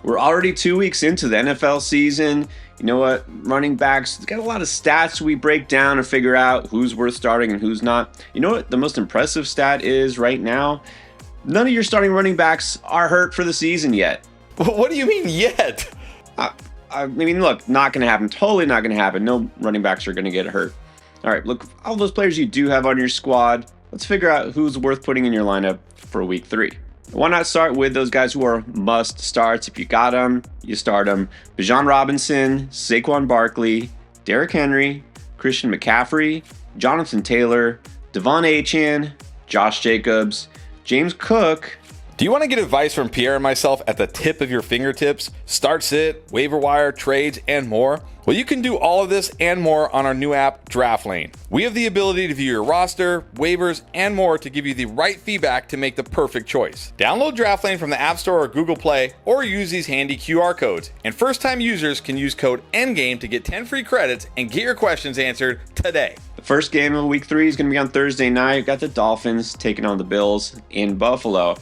We're already 2 weeks into the NFL season. You know what? Running backs got a lot of stats we break down and figure out who's worth starting and who's not. You know what the most impressive stat is right now? None of your starting running backs are hurt for the season yet. What do you mean yet? I mean, look, not going to happen. Totally not going to happen. No running backs are going to get hurt. All right, look, all those players you do have on your squad, let's figure out who's worth putting in your lineup for week 3. Why not start with those guys who are must starts? If you got them, you start them. Bijan Robinson, Saquon Barkley, Derrick Henry, Christian McCaffrey, Jonathan Taylor, Devon Achane, Josh Jacobs, James Cook. Do you want to get advice from Pierre and myself at the tip of your fingertips? Start sit, waiver wire, trades, and more? Well, you can do all of this and more on our new app, Draft Lane. We have the ability to view your roster, waivers, and more to give you the right feedback to make the perfect choice. Download Draft Lane from the App Store or Google Play, or use these handy QR codes. And first-time users can use code ENDGAME to get 10 free credits and get your questions answered today. The first game of week 3 is going to be on Thursday night. We've got the Dolphins taking on the Bills in Buffalo.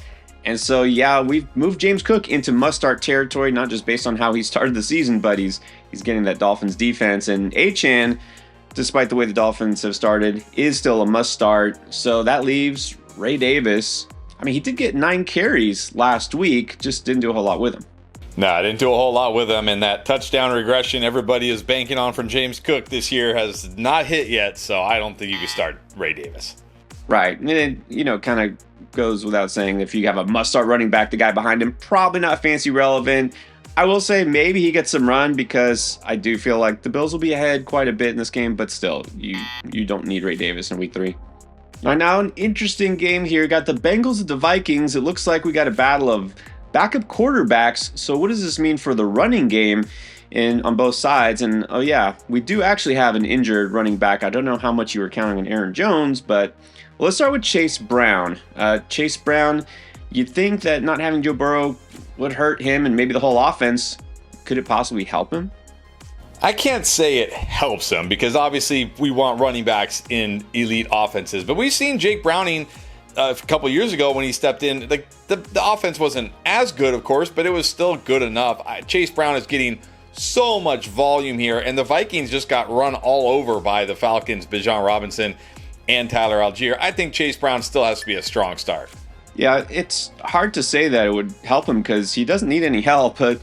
And so, yeah, we've moved James Cook into must-start territory, not just based on how he started the season, but he's getting that Dolphins defense. And Achane, despite the way the Dolphins have started, is still a must-start. So that leaves Ray Davis. I mean, he did get 9 carries last week, just didn't do a whole lot with him. No, I didn't do a whole lot with him, and that touchdown regression everybody is banking on from James Cook this year has not hit yet, so I don't think you can start Ray Davis. Right, and it, kind of goes without saying, if you have a must-start running back, the guy behind him, probably not fancy relevant. I will say maybe he gets some run because I do feel like the Bills will be ahead quite a bit in this game, but still, you don't need Ray Davis in week 3. All right, now an interesting game here. Got the Bengals and the Vikings. It looks like we got a battle of backup quarterbacks. So what does this mean for the running game on both sides? And oh yeah, we do actually have an injured running back. I don't know how much you were counting on Aaron Jones, but let's start with Chase Brown. Chase Brown, you'd think that not having Joe Burrow would hurt him and maybe the whole offense. Could it possibly help him? I can't say it helps him because obviously we want running backs in elite offenses. But we've seen Jake Browning a couple years ago when he stepped in. The offense wasn't as good, of course, but it was still good enough. Chase Brown is getting so much volume here, and the Vikings just got run all over by the Falcons, Bijan Robinson, and Tyler Algier. I think Chase Brown still has to be a strong start. Yeah, it's hard to say that it would help him because he doesn't need any help. But,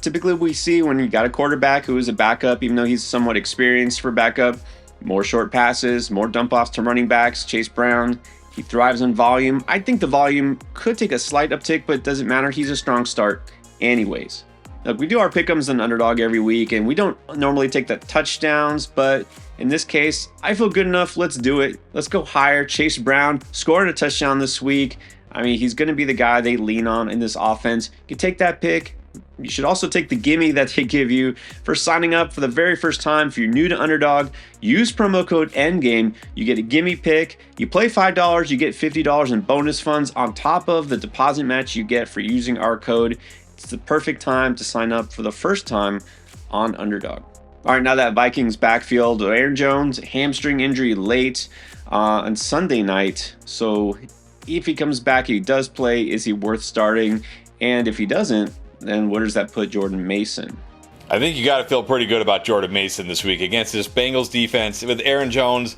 typically we see when you got a quarterback who is a backup, even though he's somewhat experienced for backup, more short passes, more dump offs to running backs. Chase Brown, he thrives on volume. I think the volume could take a slight uptick, but it doesn't matter. He's a strong start anyways. Look, we do our pick'ems on underdog every week, and we don't normally take the touchdowns, but in this case, I feel good enough. Let's do it. Let's go higher. Chase Brown scoring a touchdown this week. I mean, he's going to be the guy they lean on in this offense. You can take that pick. You should also take the gimme that they give you for signing up for the very first time. If you're new to Underdog, use promo code ENDGAME. You get a gimme pick. You play $5, you get $50 in bonus funds on top of the deposit match you get for using our code. It's the perfect time to sign up for the first time on Underdog. All right, now that Vikings backfield, Aaron Jones, hamstring injury late on Sunday night. So if he comes back, he does play, is he worth starting? And if he doesn't, then where does that put Jordan Mason? I think you got to feel pretty good about Jordan Mason this week against this Bengals defense with Aaron Jones.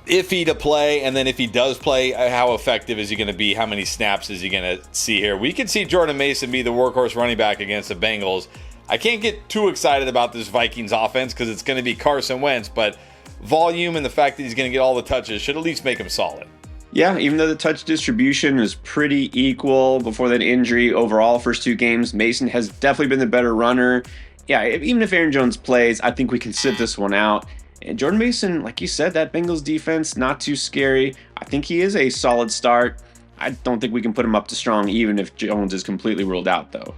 Iffy to play, and then if he does play, how effective is he going to be? How many snaps is he going to see here? We could see Jordan Mason be the workhorse running back against the Bengals. I can't get too excited about this Vikings offense because it's going to be Carson Wentz, but volume and the fact that he's going to get all the touches should at least make him solid. Yeah, even though the touch distribution is pretty equal before that injury overall, first 2 games, Mason has definitely been the better runner. Yeah, even if Aaron Jones plays, I think we can sit this one out. And Jordan Mason, like you said, that Bengals defense, not too scary. I think he is a solid start. I don't think we can put him up to strong even if Jones is completely ruled out, though.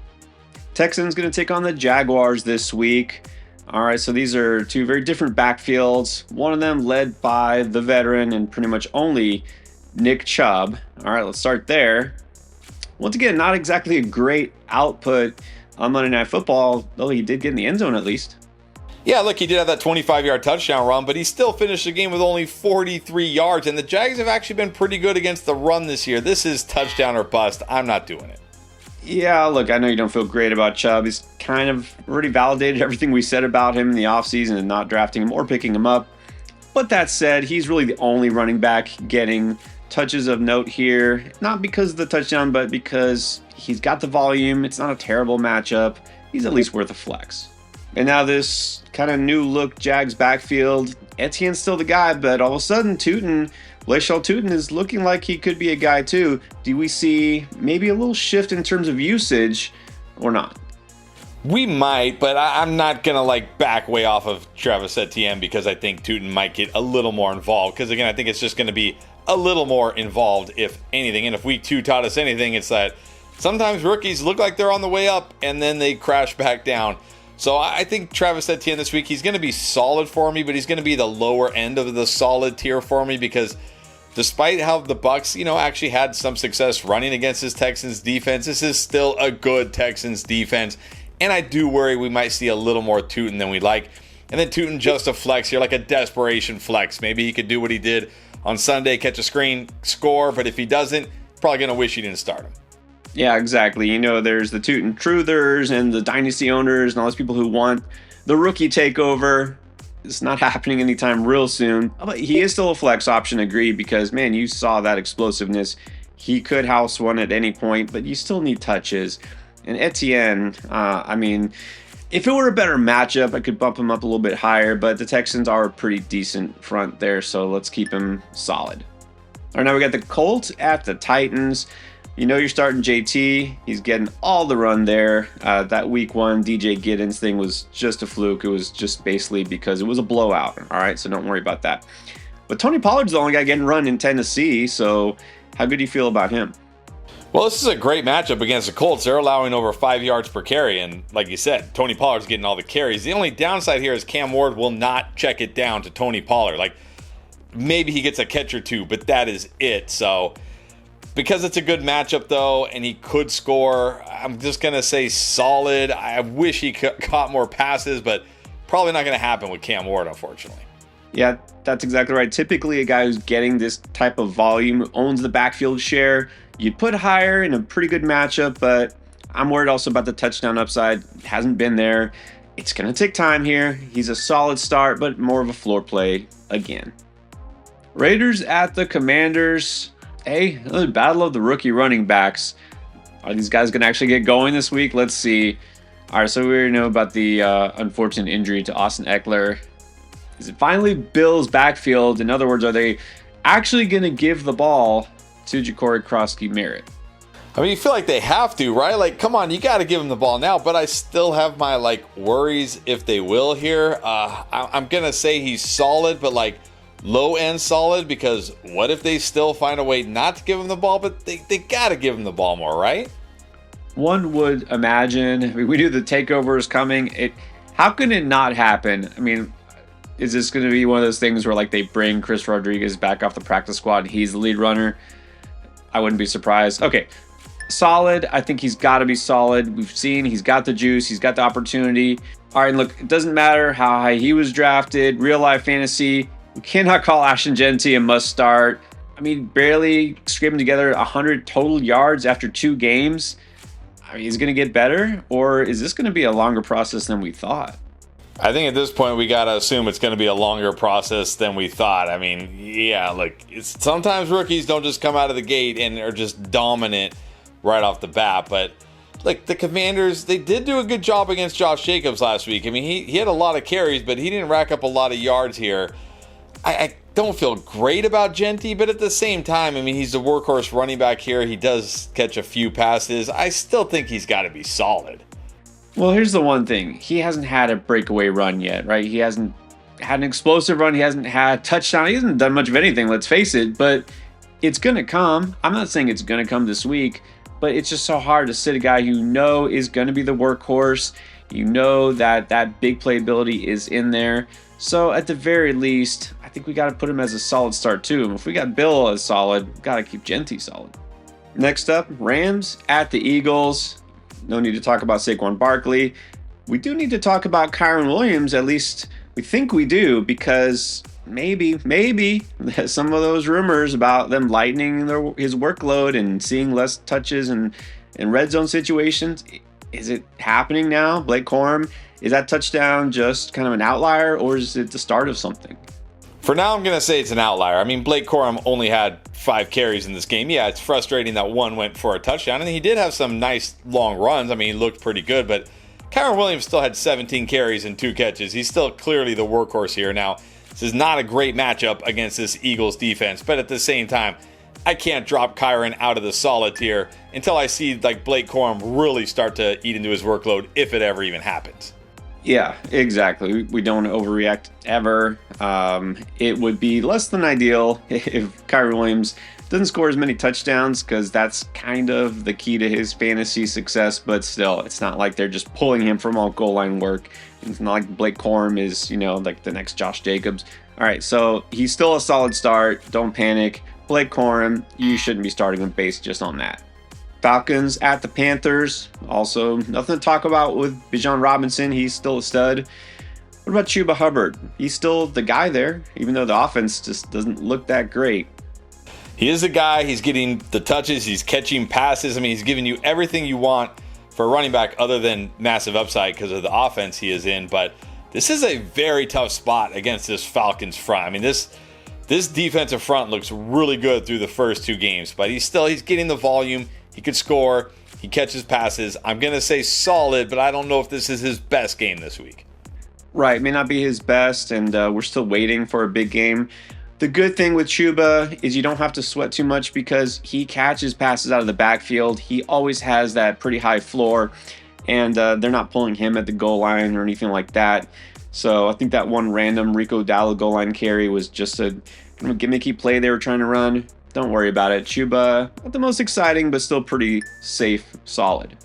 Texans going to take on the Jaguars this week. All right, so these are 2 very different backfields. One of them led by the veteran and pretty much only Nick Chubb. All right, let's start there. Once again, not exactly a great output on Monday Night Football, though he did get in the end zone at least. Yeah, look, he did have that 25-yard touchdown run, but he still finished the game with only 43 yards, and the Jags have actually been pretty good against the run this year. This is touchdown or bust. I'm not doing it. Yeah, look, I know you don't feel great about Chubb. He's kind of already validated everything we said about him in the offseason and not drafting him or picking him up. But that said, he's really the only running back getting touches of note here. Not because of the touchdown, but because he's got the volume. It's not a terrible matchup. He's at least worth a flex. And now this kind of new look Jags backfield. Etienne's still the guy, but all of a sudden Blashall Tootin is looking like he could be a guy too. Do we see maybe a little shift in terms of usage or not? We might, but I'm not going to back way off of Travis Etienne because I think Tootin might get a little more involved. Because again, I think it's just going to be a little more involved, if anything. And if week 2 taught us anything, it's that sometimes rookies look like they're on the way up and then they crash back down. So I think Travis Etienne this week, he's going to be solid for me, but he's going to be the lower end of the solid tier for me because despite how the Bucs, actually had some success running against this Texans defense, this is still a good Texans defense. And I do worry we might see a little more Tootin than we'd like. And then Tootin just a flex here, like a desperation flex. Maybe he could do what he did on Sunday, catch a screen, score. But if he doesn't, probably going to wish he didn't start him. Yeah, exactly. There's the Tootin truthers and the dynasty owners and all those people who want the rookie takeover. It's not happening anytime real soon. But he is still a flex option, agreed, because, man, you saw that explosiveness. He could house one at any point, but you still need touches. And Etienne, if it were a better matchup, I could bump him up a little bit higher, but the Texans are a pretty decent front there, so let's keep him solid. All right, now we got the Colts at the Titans. You're starting JT. He's getting all the run there. That week 1 DJ Giddens thing was just a fluke. It was just basically because it was a blowout. All right, so don't worry about that. But Tony Pollard's the only guy getting run in Tennessee, so how good do you feel about him? Well, this is a great matchup against the Colts. They're allowing over 5 yards per carry, and like you said, Tony Pollard's getting all the carries. The only downside here is Cam Ward will not check it down to Tony Pollard. Maybe he gets a catch or two, but that is it. So because it's a good matchup, though, and he could score, I'm just going to say solid. I wish he caught more passes, but probably not going to happen with Cam Ward, unfortunately. Yeah, that's exactly right. Typically, a guy who's getting this type of volume owns the backfield share. You'd put higher in a pretty good matchup, but I'm worried also about the touchdown upside. Hasn't been there. It's going to take time here. He's a solid start, but more of a floor play again. Raiders at the Commanders. Hey, another battle of the rookie running backs. Are these guys going to actually get going this week? Let's see. All right, so we already know about the unfortunate injury to Austin Eckler. Is it finally Bill's backfield? In other words, are they actually going to give the ball to Ja'Cory Crosby-Merritt? You feel like they have to, right? Come on, you got to give him the ball now. But I still have my worries if they will here. I'm going to say he's solid, but low end solid, because what if they still find a way not to give him the ball? But they got to give him the ball more, right? One would imagine. We knew the takeover is coming. How can it not happen? Is this going to be one of those things where they bring Chris Rodriguez back off the practice squad and he's the lead runner? I wouldn't be surprised. Okay, solid. I think he's got to be solid. We've seen he's got the juice. He's got the opportunity. All right, look, it doesn't matter how high he was drafted. Real life fantasy, we cannot call Ashton Genty a must start. Barely scraping together 100 total yards after 2 games. Is it going to get better, or is this going to be a longer process than we thought? I think at this point we got to assume it's going to be a longer process than we thought. Sometimes rookies don't just come out of the gate and are just dominant right off the bat. But the Commanders, they did do a good job against Josh Jacobs last week. He had a lot of carries, but he didn't rack up a lot of yards here. I don't feel great about Genty, but at the same time, he's the workhorse running back here. He does catch a few passes. I still think he's got to be solid. Well, here's the one thing. He hasn't had a breakaway run yet, right? He hasn't had an explosive run. He hasn't had touchdown. He hasn't done much of anything, let's face it. But it's going to come. I'm not saying it's going to come this week, but it's just so hard to sit a guy you know is going to be the workhorse. You know that big playability is in there. So at the very least, I think we got to put him as a solid start too. And if we got Bill as solid, got to keep Genty solid. Next up, Rams at the Eagles. No need to talk about Saquon Barkley. We do need to talk about Kyron Williams, at least we think we do, because maybe some of those rumors about them lightening his workload and seeing less touches and in red zone situations. Is it happening now? Blake Corum, is that touchdown just kind of an outlier, or is it the start of something? For now, I'm going to say it's an outlier. I mean, Blake Corum only had 5 carries in this game. Yeah, it's frustrating that one went for a touchdown, and he did have some nice long runs. I mean, he looked pretty good, but Kyren Williams still had 17 carries and 2 catches. He's still clearly the workhorse here. Now, this is not a great matchup against this Eagles defense, but at the same time, I can't drop Kyren out of the solid tier until I see like Blake Corum really start to eat into his workload, if it ever even happens. Yeah, exactly. We don't overreact ever. It would be less than ideal if Kyren Williams doesn't score as many touchdowns, because that's kind of the key to his fantasy success. But still, it's not like they're just pulling him from all goal line work. It's not like Blake Corum is, like the next Josh Jacobs. All right, so he's still a solid start. Don't panic. Blake Corum, you shouldn't be starting him based just on that. Falcons at the Panthers. Also, nothing to talk about with Bijan Robinson. He's still a stud. What about Chuba Hubbard? He's still the guy there, even though the offense just doesn't look that great. He is the guy. He's getting the touches. He's catching passes. I mean, he's giving you everything you want for a running back other than massive upside because of the offense he is in. But this is a very tough spot against this Falcons front. I mean, this defensive front looks really good through the first 2 games, but he's getting the volume. He could score. He catches passes. I'm going to say solid, but I don't know if this is his best game this week. Right, may not be his best, and we're still waiting for a big game. The good thing with Chuba is you don't have to sweat too much because he catches passes out of the backfield. He always has that pretty high floor, and they're not pulling him at the goal line or anything like that. So I think that one random Rico Dalla goal line carry was just a gimmicky play they were trying to run. Don't worry about it. Chuba, not the most exciting, but still pretty safe, solid.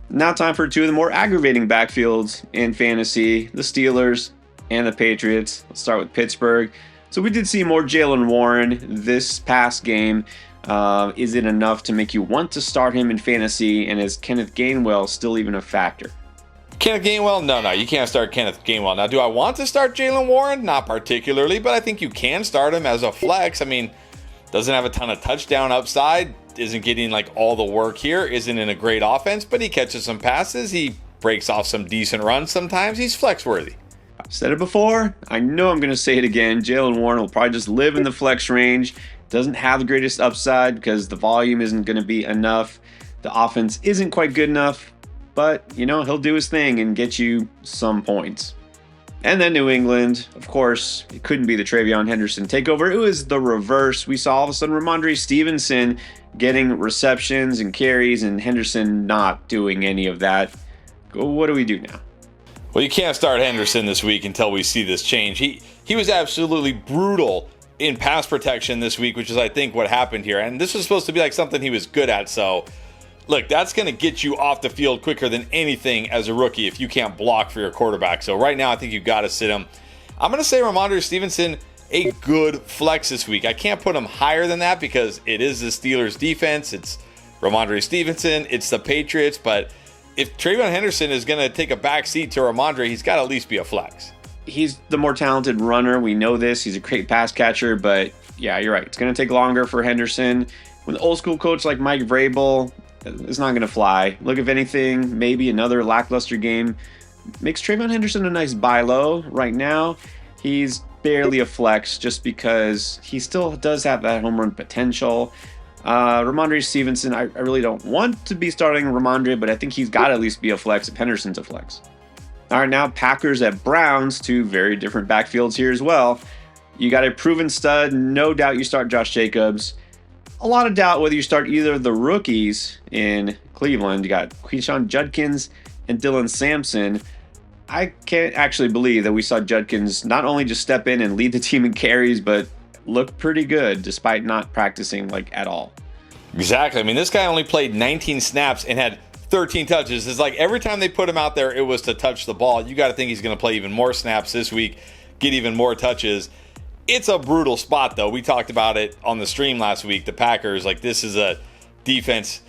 Now time for 2 of the more aggravating backfields in fantasy, the Steelers and the Patriots. Let's start with Pittsburgh. So we did see more Jaylen Warren this past game. Is it enough to make you want to start him in fantasy? And is Kenneth Gainwell still even a factor? Kenneth Gainwell? No, you can't start Kenneth Gainwell. Now, do I want to start Jaylen Warren? Not particularly, but I think you can start him as a flex. I mean, doesn't have a ton of touchdown upside, isn't getting like all the work here, isn't in a great offense, but he catches some passes, he breaks off some decent runs sometimes, he's flex worthy. I've said it before, I know I'm going to say it again, Jaylen Warren will probably just live in the flex range, doesn't have the greatest upside because the volume isn't going to be enough, the offense isn't quite good enough, but he'll do his thing and get you some points. And then New England, of course, it couldn't be the Travion Henderson takeover. It was the reverse. We saw all of a sudden Ramondre Stevenson getting receptions and carries and Henderson not doing any of that. What do we do now? Well, you can't start Henderson this week until we see this change. He was absolutely brutal in pass protection this week, which is, I think, what happened here. And this was supposed to be like something he was good at. So, look, that's going to get you off the field quicker than anything as a rookie if you can't block for your quarterback. So right now, I think you've got to sit him. I'm going to say Ramondre Stevenson, a good flex this week. I can't put him higher than that because it is the Steelers defense. It's Ramondre Stevenson. It's the Patriots. But if Travion Henderson is going to take a back seat to Ramondre, he's got to at least be a flex. He's the more talented runner. We know this. He's a great pass catcher. But yeah, you're right. It's going to take longer for Henderson. With an old school coach like Mike Vrabel, it's not going to fly. Look, if anything, maybe another lackluster game makes Travion Henderson a nice buy low. Right now, he's barely a flex just because he still does have that home run potential. Ramondre Stevenson, I really don't want to be starting Ramondre, but I think he's got to at least be a flex if Henderson's a flex. All right, now Packers at Browns, 2 very different backfields here as well. You got a proven stud. No doubt you start Josh Jacobs. A lot of doubt whether you start either of the rookies in Cleveland. You got Quinshon Judkins and Dylan Sampson. I can't actually believe that we saw Judkins not only just step in and lead the team in carries, but look pretty good despite not practicing at all. Exactly. I mean, this guy only played 19 snaps and had 13 touches. It's like every time they put him out there, it was to touch the ball. You got to think he's going to play even more snaps this week, get even more touches. It's a brutal spot, though. We talked about it on the stream last week. The Packers, this is a defense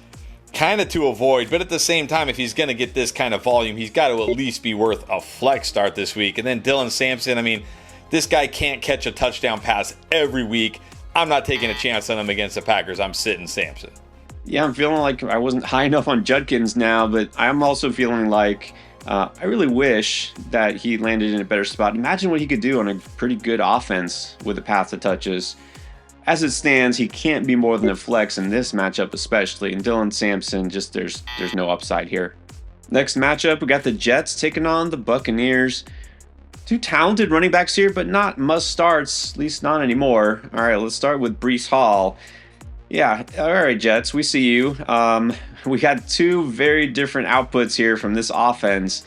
kind of to avoid. But at the same time, if he's going to get this kind of volume, he's got to at least be worth a flex start this week. And then Dylan Sampson, I mean, this guy can't catch a touchdown pass every week. I'm not taking a chance on him against the Packers. I'm sitting Sampson. Yeah, I'm feeling like I wasn't high enough on Judkins now, but I'm also feeling like I really wish that he landed in a better spot. Imagine what he could do on a pretty good offense with a path to touches. As it stands, he can't be more than a flex in this matchup, especially. And Dylan Sampson, just there's no upside here. Next matchup, we got the Jets taking on the Buccaneers. Two talented running backs here, but not must starts, at least not anymore. All right, let's start with Breece Hall. Yeah, all right, Jets, we see you. We got two very different outputs here from this offense.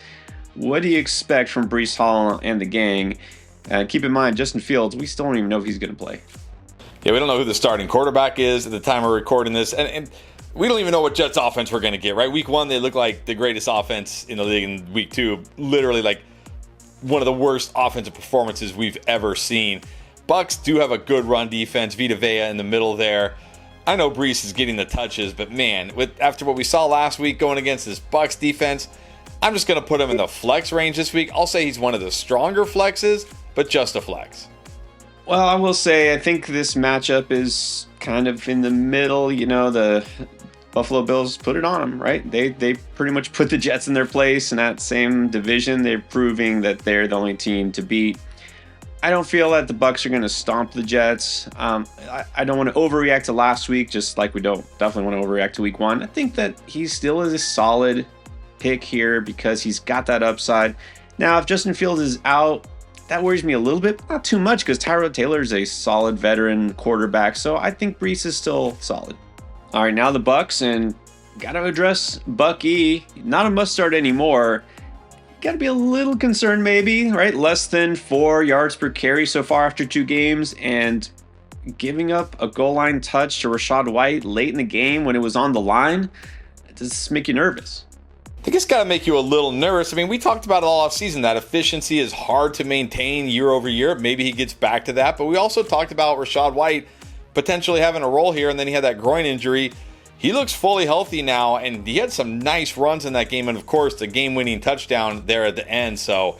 What do you expect from Breece Hall and the gang? Keep in mind, Justin Fields, we still don't even know if he's going to play. Yeah, we don't know who the starting quarterback is at the time we're recording this. And we don't even know what Jets offense we're going to get, right? Week 1, they look like the greatest offense in the league. In week 2, literally like one of the worst offensive performances we've ever seen. Bucs do have a good run defense. Vita Vea in the middle there. I know Breece is getting the touches, but man, after what we saw last week going against this Bucs defense, I'm just going to put him in the flex range this week. I'll say he's one of the stronger flexes, but just a flex. Well, I will say I think this matchup is kind of in the middle. You know, the Buffalo Bills put it on them, right? They pretty much put the Jets in their place in that same division. They're proving that they're the only team to beat. I don't feel that the Bucs are going to stomp the Jets. I don't want to overreact to last week, just like we don't definitely want to overreact to week 1. I think that he still is a solid pick here because he's got that upside. Now, if Justin Fields is out, that worries me a little bit, but not too much because Tyrod Taylor is a solid veteran quarterback, so I think Breece is still solid. All right, now the Bucs, and got to address Bucky. Not a must start anymore. Got to be a little concerned maybe, right? Less than 4 yards per carry so far after 2 games, and giving up a goal line touch to Rachaad White late in the game when it was on the line. Does this make you nervous? I think it's got to make you a little nervous. I mean, we talked about it all offseason. That efficiency is hard to maintain year over year. Maybe he gets back to that. But we also talked about Rachaad White potentially having a role here, and then he had that groin injury. He looks fully healthy now, and he had some nice runs in that game, and of course, the game-winning touchdown there at the end. So,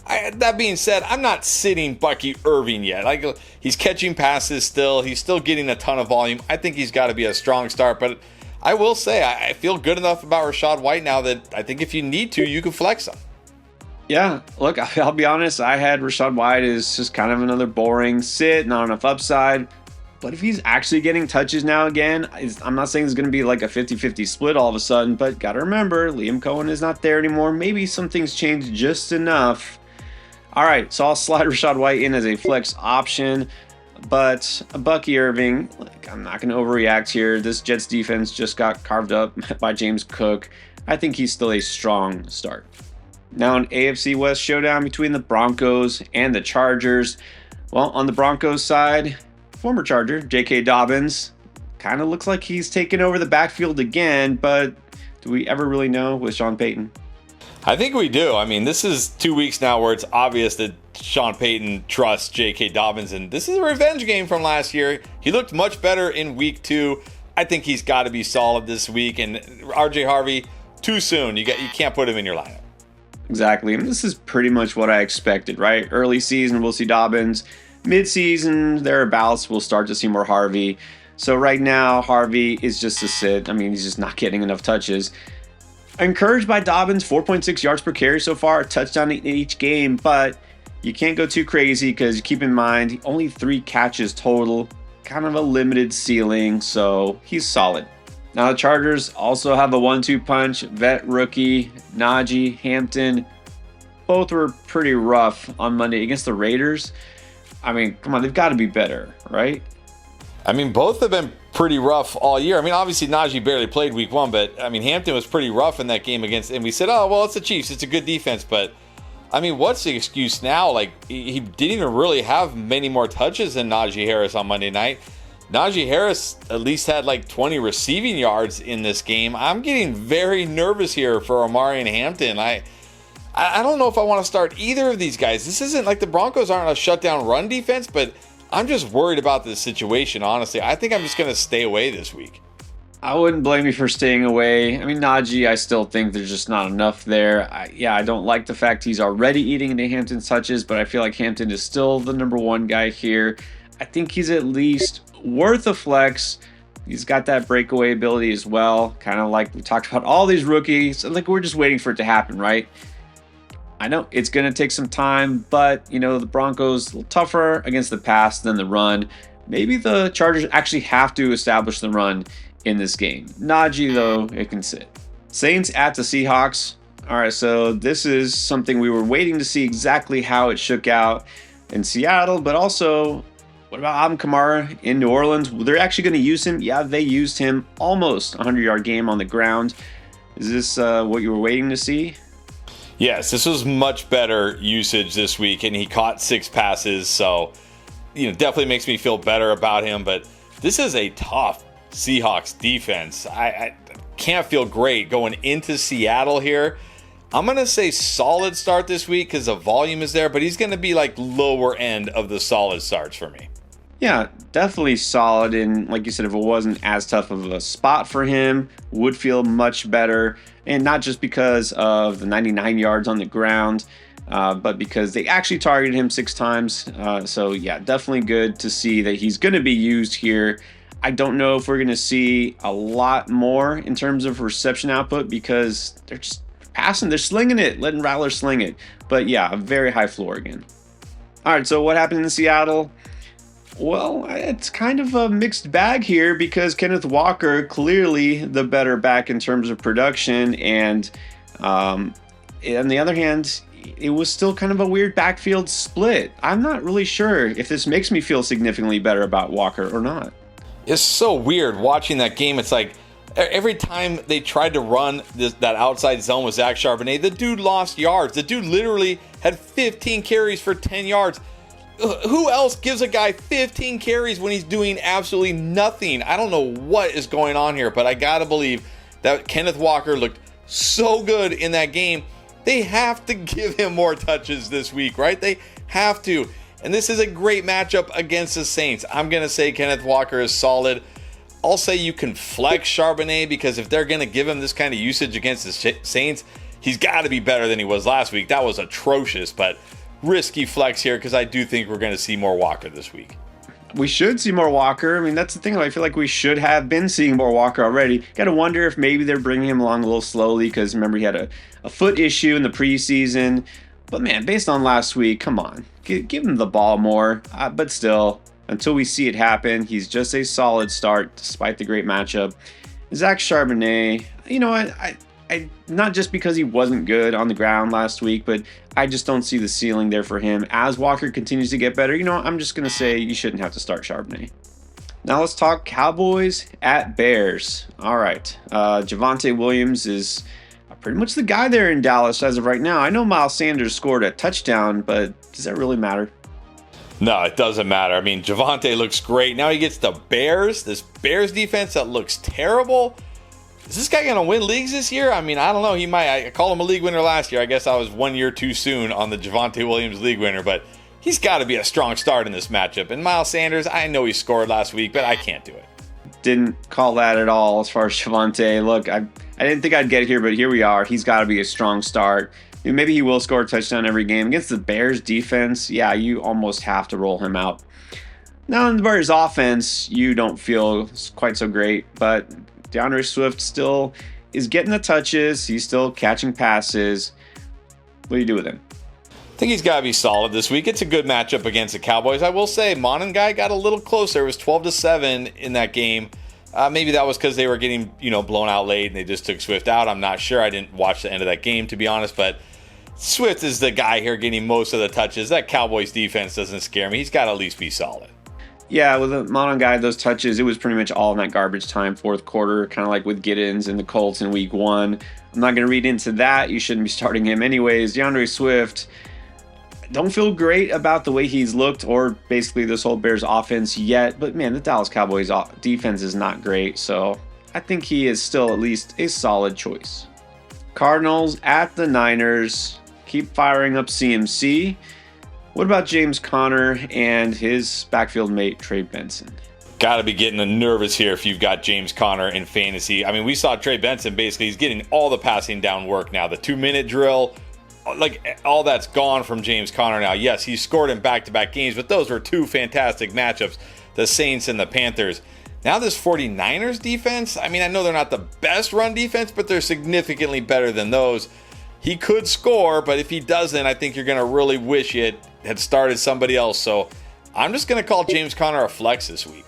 that being said, I'm not sitting Bucky Irving yet. Like, he's catching passes still. He's still getting a ton of volume. I think he's got to be a strong start, but I will say I feel good enough about Rachaad White now that I think if you need to, you can flex him. Yeah, look, I'll be honest. I had Rachaad White as just kind of another boring sit, not enough upside. But if he's actually getting touches now again, I'm not saying it's going to be like a 50-50 split all of a sudden, but got to remember, Liam Cohen is not there anymore. Maybe some things changed just enough. All right, so I'll slide Rachaad White in as a flex option, but Bucky Irving, like, I'm not going to overreact here. This Jets defense just got carved up by James Cook. I think he's still a strong start. Now an AFC West showdown between the Broncos and the Chargers. Well, on the Broncos side, former Charger, J.K. Dobbins, kind of looks like he's taken over the backfield again, but do we ever really know with Sean Payton? I think we do. I mean, this is 2 weeks now where it's obvious that Sean Payton trusts J.K. Dobbins, and this is a revenge game from last year. He looked much better in week 2. I think he's got to be solid this week, and R.J. Harvey, too soon. You can't put him in your lineup. Exactly, and this is pretty much what I expected, right? Early season, we'll see Dobbins. Mid-season, thereabouts, we'll start to see more Harvey. So right now, Harvey is just a sit. I mean, he's just not getting enough touches. Encouraged by Dobbins, 4.6 yards per carry so far, a touchdown in each game, but you can't go too crazy because keep in mind, only 3 catches total, kind of a limited ceiling, so he's solid. Now the Chargers also have a 1-2 punch, vet rookie, Najee, Hampton. Both were pretty rough on Monday against the Raiders. I mean, come on, they've got to be better, right? I mean, both have been pretty rough all year. I mean, obviously, Najee barely played week 1, but, I mean, Hampton was pretty rough in that game against, and we said, oh, well, it's the Chiefs. It's a good defense, but, I mean, what's the excuse now? Like, he didn't even really have many more touches than Najee Harris on Monday night. Najee Harris at least had like 20 receiving yards in this game. I'm getting very nervous here for Omari and Hampton. I don't know if I want to start either of these guys. This isn't like the Broncos aren't a shutdown run defense, but I'm just worried about this situation, honestly. I think I'm just going to stay away this week. I wouldn't blame you for staying away. I mean, Najee, I still think there's just not enough there. I don't like the fact he's already eating into Hampton's touches, but I feel like Hampton is still the number 1 guy here. I think he's at least worth a flex. He's got that breakaway ability as well. Kind of like we talked about all these rookies. Like we're just waiting for it to happen, right? I know it's going to take some time, but, the Broncos a little tougher against the pass than the run. Maybe the Chargers actually have to establish the run in this game. Najee, though, it can sit. Saints at the Seahawks. All right, so this is something we were waiting to see exactly how it shook out in Seattle, but also, what about Alvin Kamara in New Orleans? They're actually going to use him. Yeah, they used him almost 100-yard game on the ground. Is this what you were waiting to see? Yes, this was much better usage this week, and he caught 6 passes, so definitely makes me feel better about him. But this is a tough Seahawks defense. I can't feel great going into Seattle here. I'm going to say solid start this week because the volume is there, but he's going to be like lower end of the solid starts for me. Yeah, definitely solid. And like you said, if it wasn't as tough of a spot for him, would feel much better. And not just because of the 99 yards on the ground, but because they actually targeted him 6 times. So yeah, definitely good to see that he's going to be used here. I don't know if we're going to see a lot more in terms of reception output because they're just passing, they're slinging it, letting Rattler sling it. But yeah, a very high floor again. All right, so what happened in Seattle? Well, it's kind of a mixed bag here because Kenneth Walker, clearly the better back in terms of production. And on the other hand, it was still kind of a weird backfield split. I'm not really sure if this makes me feel significantly better about Walker or not. It's so weird watching that game. It's like every time they tried to run that outside zone with Zach Charbonnet, the dude lost yards. The dude literally had 15 carries for 10 yards. Who else gives a guy 15 carries when he's doing absolutely nothing? I don't know what is going on here, but I gotta believe that Kenneth Walker looked so good in that game. They have to give him more touches this week, right? They have to. And this is a great matchup against the Saints. I'm gonna say Kenneth Walker is solid. I'll say you can flex Charbonnet because if they're gonna give him this kind of usage against the Saints, he's got to be better than he was last week. That was atrocious, but risky flex here because I do think we're going to see more Walker this week. We should see more Walker. I mean, that's the thing. I feel like we should have been seeing more Walker already. Got to wonder if maybe they're bringing him along a little slowly because remember he had a foot issue in the preseason. But man, based on last week, come on, give him the ball more. But still, until we see it happen, he's just a solid start despite the great matchup. Zach Charbonnet, I not just because he wasn't good on the ground last week, but I just don't see the ceiling there for him. As Walker continues to get better, I'm just going to say you shouldn't have to start Charbonnet. Now let's talk Cowboys at Bears. All right. Javonte Williams is pretty much the guy there in Dallas as of right now. I know Miles Sanders scored a touchdown, but does that really matter? No, it doesn't matter. I mean, Javonte looks great. Now he gets the Bears. This Bears defense that looks terrible. Is this guy going to win leagues this year? I mean, I don't know. He might. I called him a league winner last year. I guess I was 1 year too soon on the Javonte Williams league winner, but he's got to be a strong start in this matchup. And Miles Sanders, I know he scored last week, but I can't do it. Didn't call that at all as far as Javonte. Look, I didn't think I'd get it here, but here we are. He's got to be a strong start. Maybe he will score a touchdown every game. Against the Bears defense, yeah, you almost have to roll him out. Now in the Bears offense, you don't feel quite so great, but DeAndre Swift still is getting the touches. He's still catching passes. What do you do with him? I think he's got to be solid this week. It's a good matchup against the Cowboys. I will say, Mon guy got a little closer. It was 12-7 in that game. Maybe that was because they were getting blown out late and they just took Swift out. I'm not sure. I didn't watch the end of that game, to be honest. But Swift is the guy here getting most of the touches. That Cowboys defense doesn't scare me. He's got to at least be solid. Yeah, with the Mon guy, those touches, it was pretty much all in that garbage time, fourth quarter, kind of like with Giddens and the Colts in week 1. I'm not going to read into that. You shouldn't be starting him anyways. DeAndre Swift, don't feel great about the way he's looked or basically this whole Bears offense yet. But man, the Dallas Cowboys defense is not great. So I think he is still at least a solid choice. Cardinals at the Niners. Keep firing up CMC. What about James Conner and his backfield mate, Trey Benson? Got to be getting nervous here if you've got James Conner in fantasy. I mean, we saw Trey Benson basically, he's getting all the passing down work now. The 2-minute drill, like all that's gone from James Conner now. Yes, he scored in back-to-back games, but those were 2 fantastic matchups, the Saints and the Panthers. Now this 49ers defense, I mean, I know they're not the best run defense, but they're significantly better than those. He could score, but if he doesn't, I think you're going to really wish it had started somebody else. So I'm just going to call James Conner a flex this week.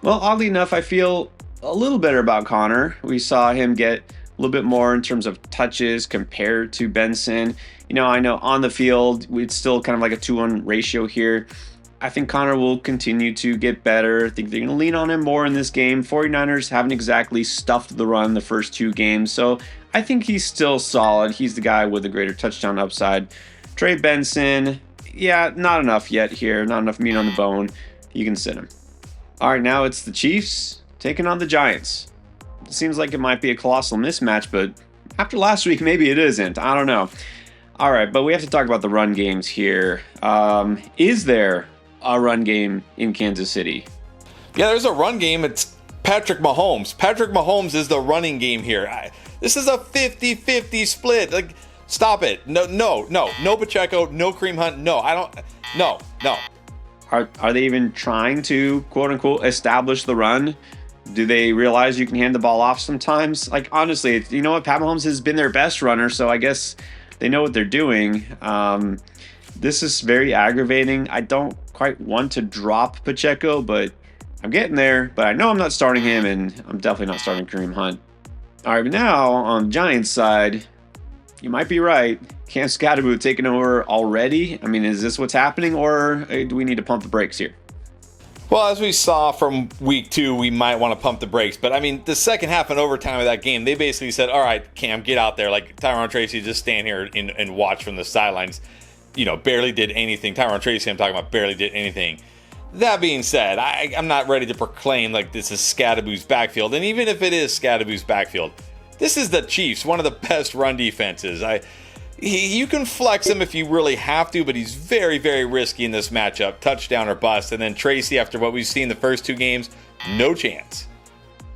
Well, oddly enough, I feel a little better about Conner. We saw him get a little bit more in terms of touches compared to Benson. I know on the field, it's still kind of like a 2-1 ratio here. I think Conner will continue to get better. I think they're going to lean on him more in this game. 49ers haven't exactly stuffed the run the first 2 games, so I think he's still solid. He's the guy with the greater touchdown upside. Trey Benson, yeah, not enough yet here. Not enough meat on the bone. You can sit him. All right, now it's the Chiefs taking on the Giants. It seems like it might be a colossal mismatch, but after last week, maybe it isn't. I don't know. All right, but we have to talk about the run games here. Is there a run game in Kansas City? Yeah, there's a run game. It's Patrick Mahomes. Patrick Mahomes is the running game here. This is a 50-50 split. Like, stop it. No Pacheco, no Kareem Hunt. No. Are they even trying to, quote unquote, establish the run? Do they realize you can hand the ball off sometimes? Like, honestly, you know what? Pat Mahomes has been their best runner, so I guess they know what they're doing. This is very aggravating. I don't quite want to drop Pacheco, but I'm getting there. But I know I'm not starting him, and I'm definitely not starting Kareem Hunt. All right, but now on the Giants side, you might be right. Cam Scatterbo taking over already? I mean, is this what's happening, or do we need to pump the brakes here? Well, as we saw from week 2, we might want to pump the brakes. But, I mean, the second half and overtime of that game, they basically said, all right, Cam, get out there. Like, Tyron Tracy, just stand here and watch from the sidelines. Barely did anything. Tyron Tracy, I'm talking about, barely did anything. That being said, I'm not ready to proclaim like this is Scatterbo's backfield. And even if it is Scatterbo's backfield, this is the Chiefs, one of the best run defenses. You can flex him if you really have to, but he's very, very risky in this matchup. Touchdown or bust. And then Tracy, after what we've seen the first 2 games, no chance.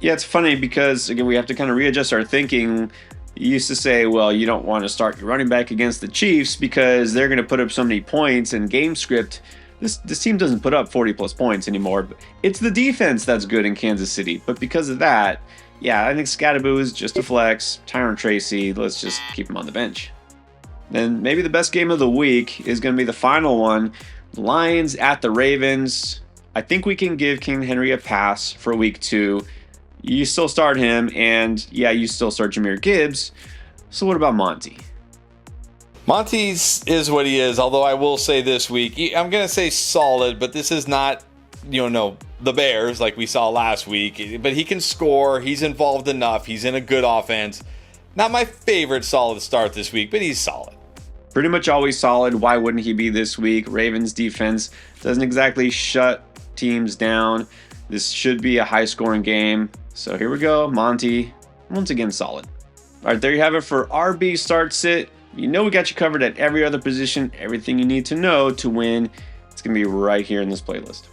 Yeah, it's funny because, again, we have to kind of readjust our thinking. You used to say, well, you don't want to start your running back against the Chiefs because they're going to put up so many points, and game script, this team doesn't put up 40-plus points anymore. It's the defense that's good in Kansas City. But because of that, yeah, I think Scatterbo is just a flex. Tyron Tracy, let's just keep him on the bench. Then maybe the best game of the week is going to be the final one. Lions at the Ravens. I think we can give King Henry a pass for week 2. You still start him, and yeah, you still start Jahmyr Gibbs. So what about Monty? Monty's is what he is, although I will say this week, I'm going to say solid, but this is not, the Bears like we saw last week. But he can score. He's involved enough. He's in a good offense. Not my favorite solid start this week, but he's solid. Pretty much always solid. Why wouldn't he be this week? Ravens defense doesn't exactly shut teams down. This should be a high-scoring game. So here we go. Monty, once again, solid. All right, there you have it for RB Start Sit. We got you covered at every other position. Everything you need to know to win. It's going to be right here in this playlist.